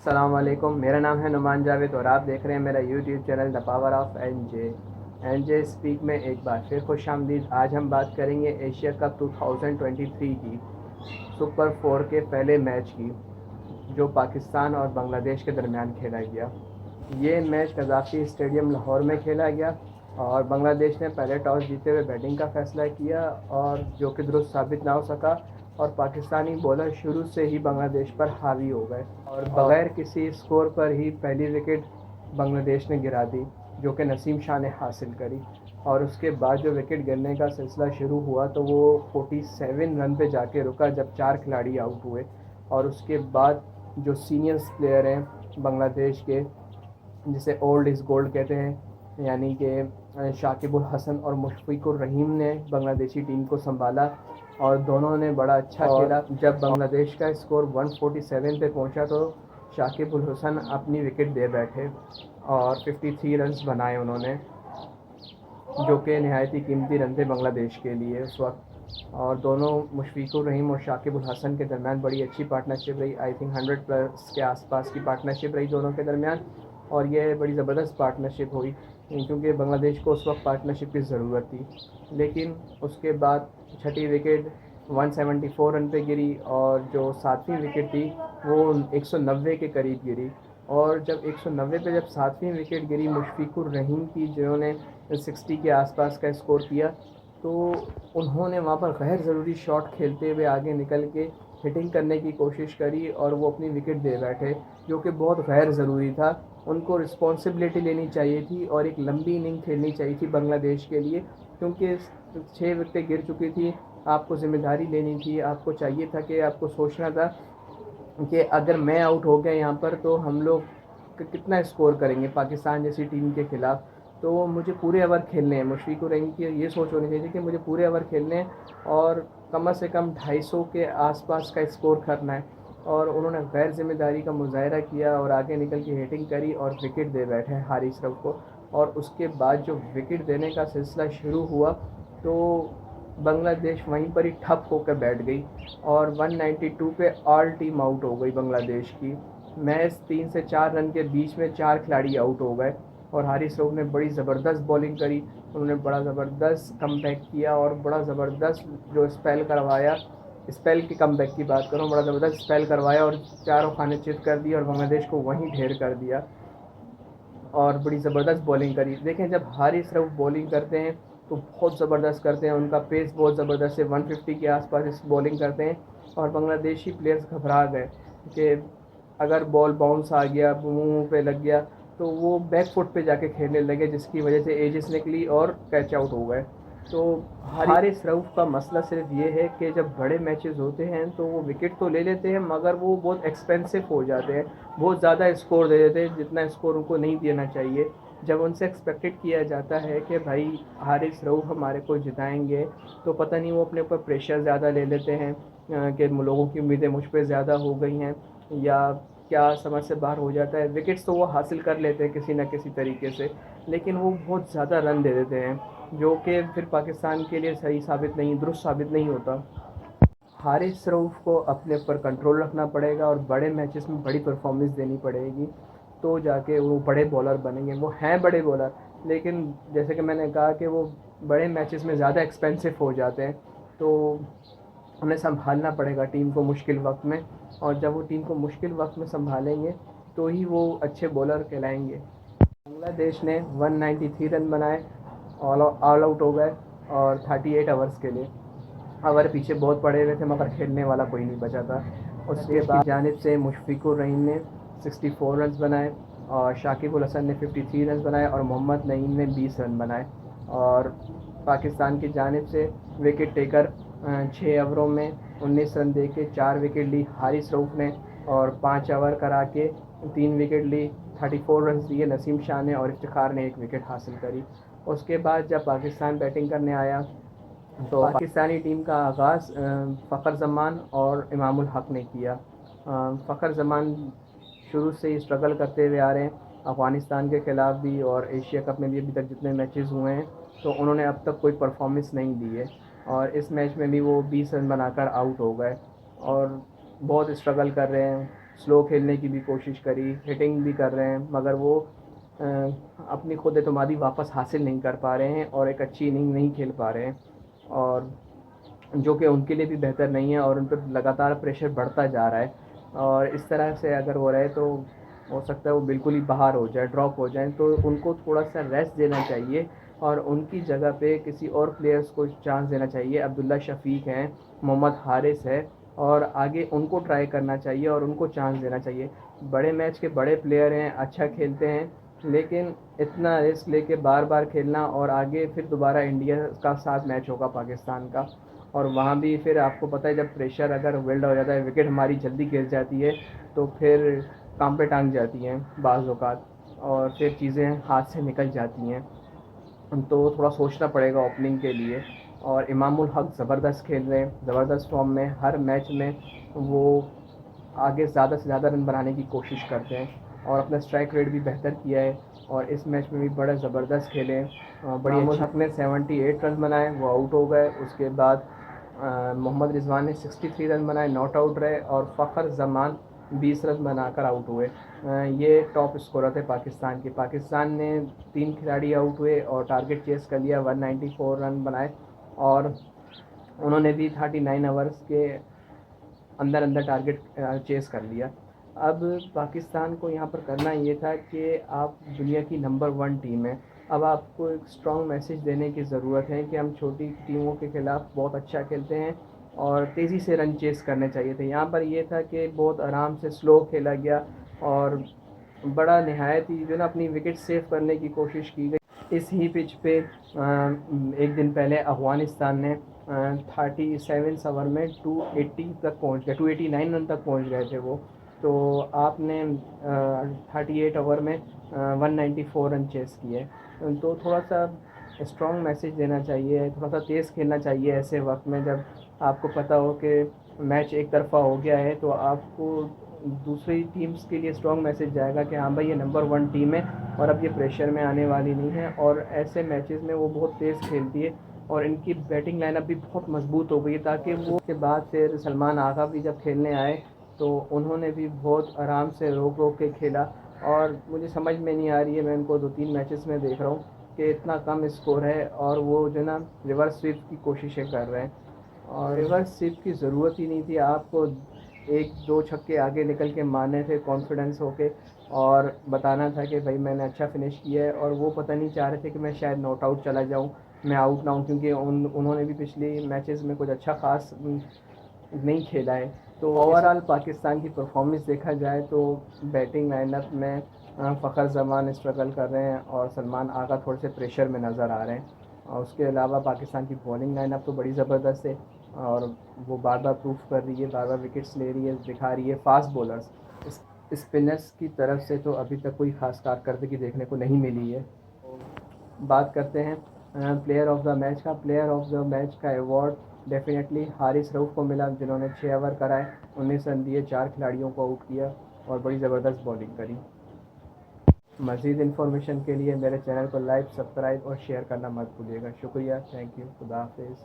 अस्सलाम वालेकुम। मेरा नाम है नुमान जावेद और आप देख रहे हैं मेरा YouTube channel the power of N J speak में एक बार फिर खुशामदीद। आज हम बात करेंगे एशिया कप 2023 की सुपर 4 के पहले मैच की, जो पाकिस्तान और बांग्लादेश के दरमियान खेला गया। ये मैच कज़ाफ़ी स्टेडियम लाहौर में खेला गया और बांग्लादेश ने पहले टॉस जीते हुए बैटिंग का फ़ैसला किया, और जो कि दुरुस्त साबित ना हो सका, और पाकिस्तानी बॉलर शुरू से ही बांग्लादेश पर हावी हो गए और बग़ैर किसी स्कोर पर ही पहली विकेट बांग्लादेश ने गिरा दी, जो कि नसीम शाह ने हासिल करी। और उसके बाद जो विकेट गिरने का सिलसिला शुरू हुआ तो वो 47 रन पे जाके रुका जब 4 खिलाड़ी आउट हुए। और उसके बाद जो सीनियर्स प्लेयर हैं बांग्लादेश के, जिसे ओल्ड इज़ गोल्ड कहते हैं, यानी कि शाकिबुल हसन और मुशफ़िकुर रहीम ने बांग्लादेशी टीम को संभाला और दोनों ने बड़ा अच्छा खेला। जब बांग्लादेश का स्कोर 147 पे पहुंचा तो शाकिबुल हसन अपनी विकेट दे बैठे और 53 रन्स बनाए उन्होंने, जो कि नहायत ही कीमती रन थे बांग्लादेश के लिए उस वक्त। और दोनों मुशफ़िकुर रहीम और शाकिबुल हसन के दरमियान बड़ी अच्छी पार्टनरशिप रही। आई थिंक 100 प्लस के आसपास की पार्टनरशिप रही दोनों के दरमियान, और यह बड़ी ज़बरदस्त पार्टनरशिप हुई क्योंकि बांग्लादेश को उस वक्त पार्टनरशिप की ज़रूरत थी। लेकिन उसके बाद छठी विकेट 174 रन पे गिरी और जो सातवीं विकेट थी वो 190 के करीब गिरी। और जब 190 पे जब सातवीं विकेट गिरी मुशफ़िकुर रहीम की, जिन्होंने 60 के आसपास का स्कोर किया, तो उन्होंने वहाँ पर गैर ज़रूरी शॉट खेलते हुए आगे निकल के हिटिंग करने की कोशिश करी और वो अपनी विकेट दे बैठे, जो कि बहुत गैर ज़रूरी था। उनको रिस्पॉन्सिबिलिटी लेनी चाहिए थी और एक लंबी इनिंग खेलनी चाहिए थी बांग्लादेश के लिए, क्योंकि 6 विकेटें गिर चुकी थी। आपको ज़िम्मेदारी लेनी थी, आपको चाहिए था कि आपको सोचना था कि अगर मैं आउट हो गया यहाँ पर तो हम लोग कितना स्कोर करेंगे पाकिस्तान जैसी टीम के ख़िलाफ़। तो मुझे पूरे ओवर खेलने हैं। मुशफ़िकुर रहीम की ये सोच होनी चाहिए कि मुझे पूरे ओवर खेलने हैं और कम से कम 250 के आसपास का स्कोर करना है। और उन्होंने गैर ज़िम्मेदारी का मुज़ाहरा किया और आगे निकल के हिटिंग करी और विकेट दे बैठे हारिस रऊफ़ को। और उसके बाद जो विकेट देने का सिलसिला शुरू हुआ तो बांग्लादेश वहीं पर ही ठप होकर बैठ गई और 192 पे ऑल टीम आउट हो गई बांग्लादेश की। मैच 3 से 4 रन के बीच में 4 खिलाड़ी आउट हो गए और हारिस रऊफ़ ने बड़ी ज़बरदस्त बॉलिंग करी। उन्होंने बड़ा ज़बरदस्त कमबैक किया और बड़ा ज़बरदस्त जो स्पेल करवाया, स्पेल के कमबैक की बात करूँ, बड़ा ज़बरदस्त स्पेल करवाया और चारों खाने चित कर दिए और बांग्लादेश को वहीं ढेर कर दिया और बड़ी ज़बरदस्त बॉलिंग करी। देखें, जब हारिस रऊफ़ बॉलिंग करते हैं तो बहुत ज़बरदस्त करते हैं, उनका पेस बहुत ज़बरदस्त है, 150 के आसपास इस बॉलिंग करते हैं। और बांग्लादेशी प्लेयर्स घबरा गए कि अगर बॉल बाउंस आ गया, मुंह पे लग गया, तो वो बैक फुट पे जाके खेलने लगे, जिसकी वजह से एजेस निकली और कैच आउट हो गए। तो हारिस रऊफ़ का मसला सिर्फ ये है कि जब बड़े मैचेस होते हैं तो वो विकेट तो ले लेते हैं मगर वो बहुत एक्सपेंसिव हो जाते हैं, बहुत ज़्यादा स्कोर दे देते हैं जितना स्कोर उनको नहीं देना चाहिए। जब उनसे एक्सपेक्टेड किया जाता है कि भाई हारिस रऊफ़ हमारे को जिताएंगे, तो पता नहीं वो अपने ऊपर प्रेशर ज़्यादा ले लेते हैं कि लोगों की उम्मीदें मुझ पर ज़्यादा हो गई हैं, या क्या समझ से बाहर हो जाता है। विकेट्स तो वो हासिल कर लेते हैं किसी न किसी तरीके से, लेकिन वो बहुत ज़्यादा रन दे देते हैं, जो कि फिर पाकिस्तान के लिए सही साबित नहीं, दुरुस्त साबित नहीं होता। हारिस रऊफ़ को अपने ऊपर कंट्रोल रखना पड़ेगा और बड़े मैचेस में बड़ी परफॉर्मेंस देनी पड़ेगी, तो जाके वो बड़े बॉलर बनेंगे। वो हैं बड़े बॉलर, लेकिन जैसे कि मैंने कहा कि वो बड़े मैचेस में ज़्यादा एक्सपेंसिव हो जाते हैं, तो उन्हें संभालना पड़ेगा टीम को मुश्किल वक्त में। और जब वो टीम को मुश्किल वक्त में संभालेंगे तो ही वो अच्छे बॉलर कहलाएंगे। बांग्लादेश ने 193 रन बनाए, ऑल आउट हो गए और 38 ओवर्स के लिए। ओवर पीछे बहुत पड़े हुए थे मगर खेलने वाला कोई नहीं बचा था। उसके बाद जानिब से मुशफ़िकुर रहीम ने 64 रन बनाए और शाकिबुल हसन ने 53 रन बनाए और मोहम्मद नईम ने 20 रन बनाए। और पाकिस्तान की जानिब से विकेट टेकर 6 ओवरों में 19 रन दे के 4 विकेट ली हारिस रऊफ़ ने, और 5 ओवर करा के 3 विकेट ली। 34 रन दिए नसीम शाह ने और इफ्तिखार ने 1 विकेट हासिल करी। उसके बाद जब पाकिस्तान बैटिंग करने आया तो पाकिस्तानी टीम का आगाज़ फ़खर ज़मान और इमामुल हक ने किया। फ़खर ज़मान शुरू से ही स्ट्रगल करते हुए आ रहे हैं अफ़गानिस्तान के ख़िलाफ़ भी, और एशिया कप में भी अभी तक जितने मैचेस हुए हैं तो उन्होंने अब तक कोई परफॉर्मेंस नहीं दी है, और इस मैच में भी वो 20 रन बनाकर आउट हो गए और बहुत स्ट्रगल कर रहे हैं। स्लो खेलने की भी कोशिश करी, हिटिंग भी कर रहे हैं, मगर वो अपनी खुद एतमादी वापस हासिल नहीं कर पा रहे हैं और एक अच्छी इनिंग नहीं खेल पा रहे हैं, और जो कि उनके लिए भी बेहतर नहीं है, और उन पर लगातार प्रेशर बढ़ता जा रहा है। और इस तरह से अगर वो रहे तो हो सकता है वो बिल्कुल ही बाहर हो जाए, ड्रॉप हो जाए, तो उनको थोड़ा सा रेस्ट देना चाहिए और उनकी जगह पे किसी और प्लेयर्स को चांस देना चाहिए। अब्दुल्ला शफीक हैं, मोहम्मद हारिस है, और आगे उनको ट्राई करना चाहिए और उनको चांस देना चाहिए। बड़े मैच के बड़े प्लेयर हैं, अच्छा खेलते हैं, लेकिन इतना रिस्क लेके बार बार खेलना, और आगे फिर दोबारा इंडिया का साथ मैच होगा पाकिस्तान का, और वहाँ भी फिर आपको पता है जब प्रेशर अगर बिल्ड हो जाता है, विकेट हमारी जल्दी गिर जाती है, तो फिर काम पे टांग जाती हैं बाज़ औक़ात, और फिर चीज़ें हाथ से निकल जाती हैं। तो थोड़ा सोचना पड़ेगा ओपनिंग के लिए। और इमामुल हक ज़बरदस्त खेल रहे हैं, ज़बरदस्त फॉर्म में, हर मैच में वो आगे ज़्यादा से ज़्यादा रन बनाने की कोशिश करते हैं, और अपना स्ट्राइक रेट भी बेहतर किया है, और इस मैच में भी बड़ा ज़बरदस्त खेले हैं। बड़ी इमामुल हक ने 78 रन बनाए, वो आउट हो गए। उसके बाद मोहम्मद रिजवान ने 63 रन बनाए, नॉट आउट रहे, और फ़खर जमान 20 रन बनाकर आउट हुए। ये टॉप स्कोरर थे पाकिस्तान के। पाकिस्तान ने 3 खिलाड़ी आउट हुए और टारगेट चेस कर लिया, 194 रन बनाए, और उन्होंने भी 39 ओवर्स के अंदर अंदर टारगेट चेस कर लिया। अब पाकिस्तान को यहाँ पर करना ये था कि आप दुनिया की नंबर 1 टीम है, अब आपको एक स्ट्रॉन्ग मैसेज देने की ज़रूरत है कि हम छोटी टीमों के ख़िलाफ़ बहुत अच्छा खेलते हैं, और तेज़ी से रन चेस करने चाहिए थे। यहाँ पर ये था कि बहुत आराम से स्लो खेला गया, और बड़ा नहायत ही जो ना अपनी विकेट सेव करने की कोशिश की गई। इस ही पिच पे एक दिन पहले अफ़गानिस्तान ने 37 ओवर में 280 तक पहुंच गए, 289 रन तक पहुंच गए थे वो। तो आपने 38 ओवर में 194 रन चेस किए। तो थोड़ा सा स्ट्रॉन्ग मैसेज देना चाहिए, थोड़ा सा तेज़ खेलना चाहिए ऐसे वक्त में, जब आपको पता हो कि मैच एक तरफ़ा हो गया है, तो आपको दूसरी टीम्स के लिए स्ट्रॉन्ग मैसेज जाएगा कि हाँ भाई ये नंबर 1 टीम है, और अब ये प्रेशर में आने वाली नहीं है। और ऐसे मैचेस में वो बहुत तेज़ खेलती है, और इनकी बैटिंग लाइनअप भी बहुत मजबूत हो गई है, ताकि वो उसके बाद फिर सलमान आगा भी जब खेलने आए तो उन्होंने भी बहुत आराम से रोक रोक के खेला। और मुझे समझ में नहीं आ रही है, मैं उनको 2-3 मैचेस में देख रहा हूँ कि इतना कम स्कोर है, और वो जो ना रिवर्स स्वीप की कोशिशें कर रहे हैं, और रिवर्स स्वीप की ज़रूरत ही नहीं थी। आपको 1-2 छक्के आगे निकल के मारने थे कॉन्फिडेंस होके, और बताना था कि भाई मैंने अच्छा फिनिश किया है। और वो पता नहीं चाह रहे थे कि मैं शायद नॉट आउट चला जाऊं, मैं आउट ना हूं, क्योंकि उन्होंने भी पिछली मैचेस में कुछ अच्छा खास नहीं खेला है। तो ओवरऑल पाकिस्तान की परफॉर्मेंस देखा जाए तो बैटिंग लाइनअप में फ़खर जमान स्ट्रगल कर रहे हैं, और सलमान आगा थोड़े से प्रेशर में नज़र आ रहे हैं। और उसके अलावा पाकिस्तान की बॉलिंग लाइनअप तो बड़ी ज़बरदस्त है, और वो बार बार प्रूफ कर रही है, बार बार विकेट्स ले रही है, दिखा रही है। फास्ट बॉलर्स स्पिनर्स की तरफ से तो अभी तक कोई खास कारकर्दगी देखने को नहीं मिली है। बात करते हैं प्लेयर ऑफ द मैच का। प्लेयर ऑफ द मैच का अवार्ड डेफिनेटली हारिस रऊफ़ को मिला, जिन्होंने 6 ओवर कराए, 19 रन दिए, 4 खिलाड़ियों को आउट किया, और बड़ी ज़बरदस्त बॉलिंग करी। मज़ीद इन्फॉर्मेशन के लिए मेरे चैनल को लाइक, सब्सक्राइब और शेयर करना मत भूलिएगा। शुक्रिया, थैंक यू, खुदा हाफिज़।